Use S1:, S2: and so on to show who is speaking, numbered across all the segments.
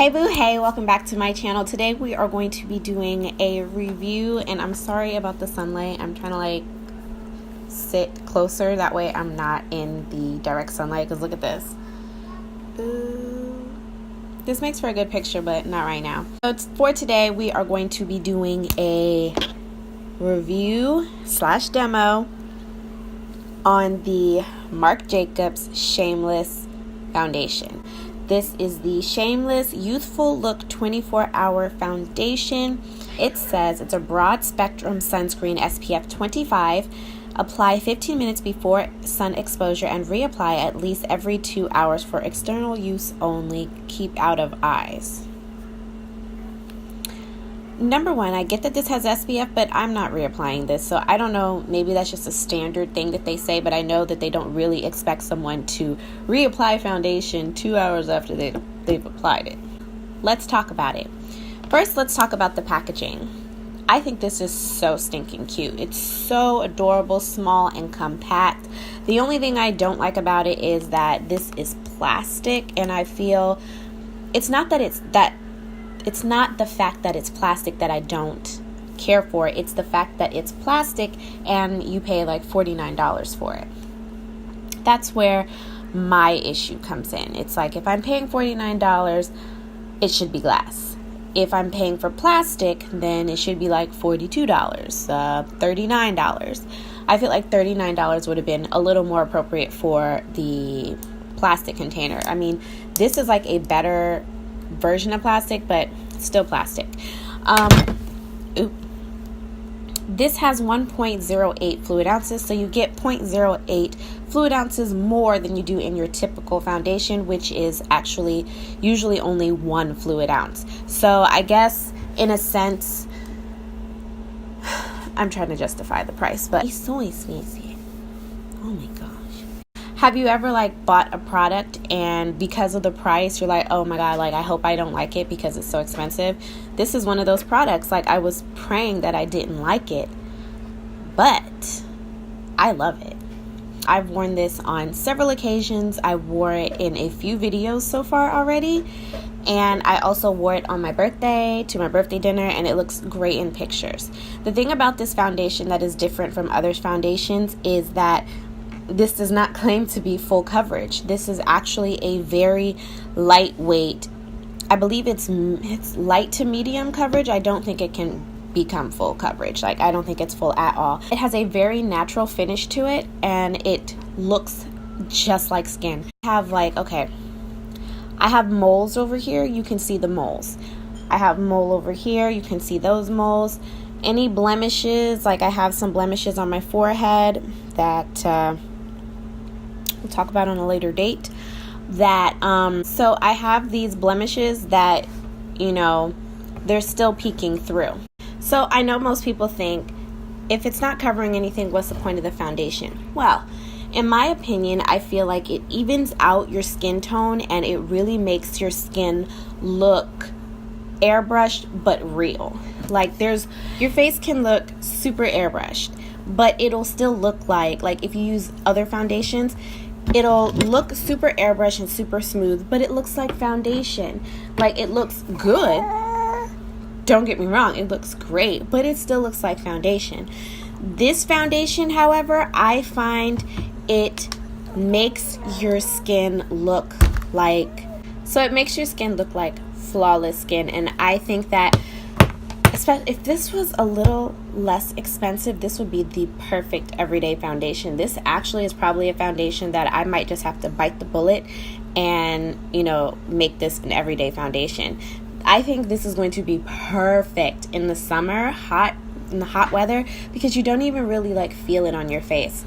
S1: Hey boo, hey, welcome back to my channel. Today we are going to be doing a review, and I'm sorry about the sunlight. I'm trying to sit closer, that way I'm not in the direct sunlight, because look at this. This makes for a good picture, but not right now. So for today we are going to be doing a review / demo on the Marc Jacobs Shameless foundation. This is the Shameless Youthful Look 24-Hour Foundation. It says it's a broad spectrum sunscreen, SPF 25. Apply 15 minutes before sun exposure and reapply at least every 2 hours for external use only. Keep out of eyes. Number one, I get that this has SPF, but I'm not reapplying this. So I don't know, maybe that's just a standard thing that they say, but I know that they don't really expect someone to reapply foundation 2 hours after they've applied it. Let's talk about it. First, let's talk about the packaging. I think this is so stinking cute. It's so adorable, small, and compact. The only thing I don't like about it is that this is plastic, and I feel it's not the fact that it's plastic that I don't care for. It's the fact that it's plastic and you pay like $49 for it. That's where my issue comes in. It's like, if I'm paying $49, it should be glass. If I'm paying for plastic, then it should be like $42, $39. I feel like $39 would have been a little more appropriate for the plastic container. I mean, this is like a better version of plastic, but still plastic. This has 1.08 fluid ounces, so you get 0.08 fluid ounces more than you do in your typical foundation, which is actually usually only 1 fluid ounce. So I guess in a sense, I'm trying to justify the price, but it's so expensive. Oh my gosh. Have you ever bought a product and because of the price you're like, oh my god, I hope I don't like it because it's so expensive? This is one of those products. I was praying that I didn't like it, but I love it. I've worn this on several occasions. I wore it in a few videos so far already, and I also wore it on my birthday, to my birthday dinner, and it looks great in pictures. The thing about this foundation that is different from other foundations is that this does not claim to be full coverage. This is actually a very lightweight, I believe it's light to medium coverage. I don't think it can become full coverage. I don't think it's full at all. It has a very natural finish to it, and it looks just like skin. I have moles over here. You can see the moles. I have mole over here. You can see those moles. Any blemishes, I have some blemishes on my forehead that we'll talk about on a later date. So I have these blemishes that, they're still peeking through. So I know most people think, if it's not covering anything, what's the point of the foundation? Well, in my opinion, I feel like it evens out your skin tone, and it really makes your skin look airbrushed but real. Your face can look super airbrushed, but it'll still look like if you use other foundations, it'll look super airbrushed and super smooth, but it looks like foundation. It looks good. Don't get me wrong, it looks great, but it still looks like foundation. This foundation, however, I find it makes your skin look like flawless skin. And I think that if this was a little less expensive, this would be the perfect everyday foundation. This actually is probably a foundation that I might just have to bite the bullet and, make this an everyday foundation. I think this is going to be perfect in the summer, in the hot weather, because you don't even really feel it on your face.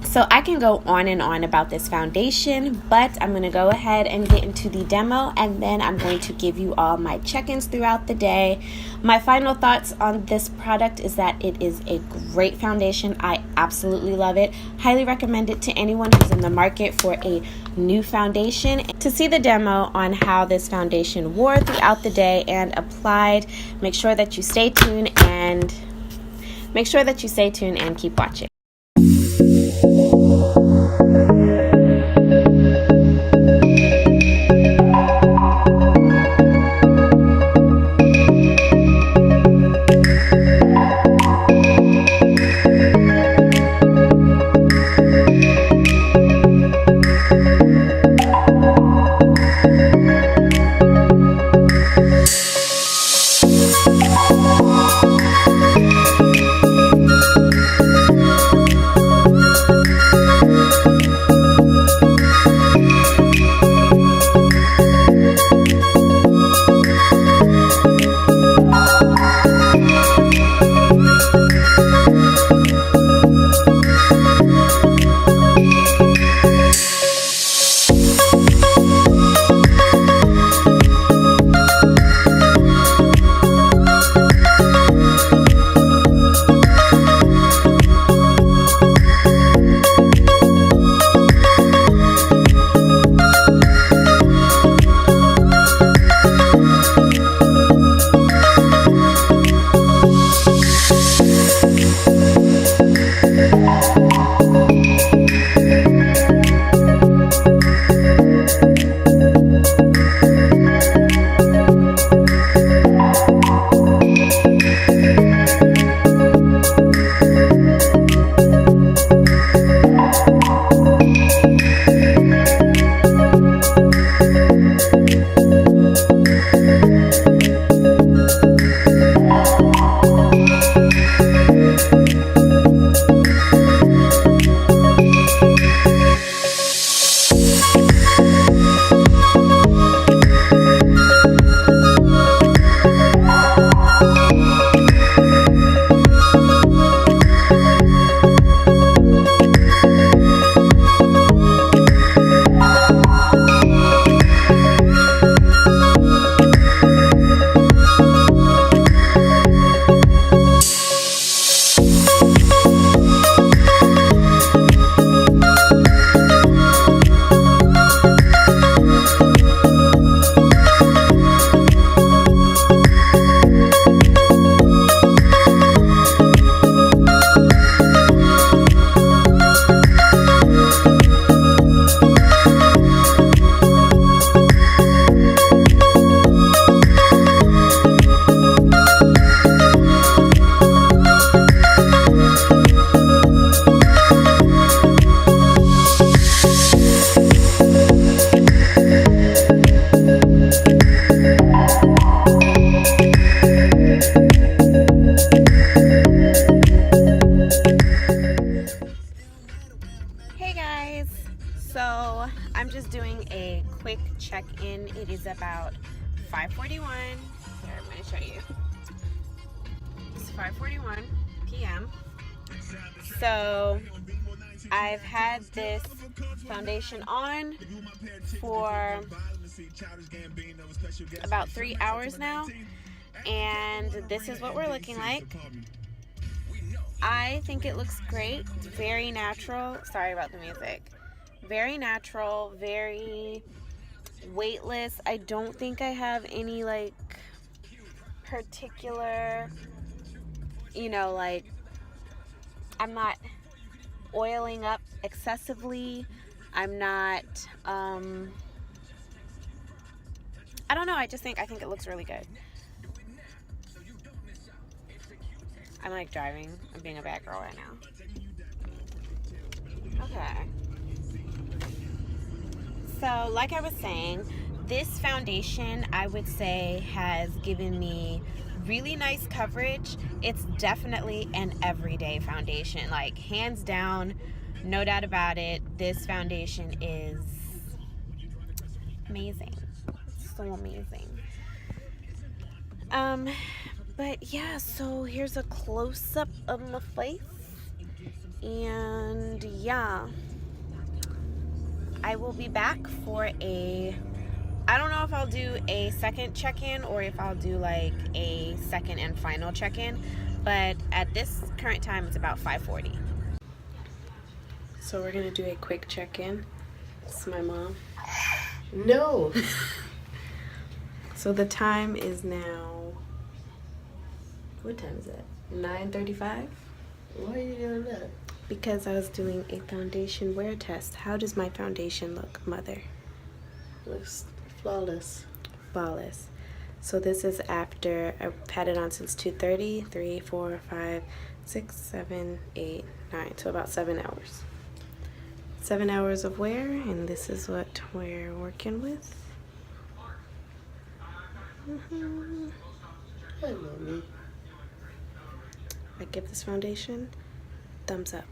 S1: So I can go on and on about this foundation, but I'm going to go ahead and get into the demo, and then I'm going to give you all my check-ins throughout the day. My final thoughts on this product is that it is a great foundation. I absolutely love it. Highly recommend it to anyone who's in the market for a new foundation. To see the demo on how this foundation wore throughout the day and applied, make sure that you stay tuned and keep watching. check-in. It is about 5:41. Here, I'm going to show you. It's 5:41 p.m. So I've had this foundation on for about 3 hours now, and this is what we're looking like. I think it looks great. It's very natural. Sorry about the music. Very natural, very weightless. I don't think I have any like particular, you know, like I'm not oiling up excessively. I'm not I don't know, I think it looks really good. I'm like driving. I'm being a bad girl right now. Okay. So, like I was saying, this foundation, I would say, has given me really nice coverage. It's definitely an everyday foundation. Like, hands down, no doubt about it, this foundation is amazing. It's so amazing. But yeah, so here's a close-up of my face. And yeah, I will be back for I don't know if I'll do a second check-in or if I'll do like a second and final check-in, but at this current time it's about 5:40. So we're gonna do a quick check-in. This is my mom.
S2: No.
S1: So the time is now, what time is it? 9:35?
S2: Why are you doing that?
S1: Because I was doing a foundation wear test. How does my foundation look, mother?
S2: Looks flawless.
S1: Flawless. So this is after I've had it on since 2:30, 3, 4, 5, 6, 7, 8, 9. So about 7 hours. 7 hours of wear, and this is what we're working with.
S2: Hi, Mommy.
S1: I give this foundation thumbs up.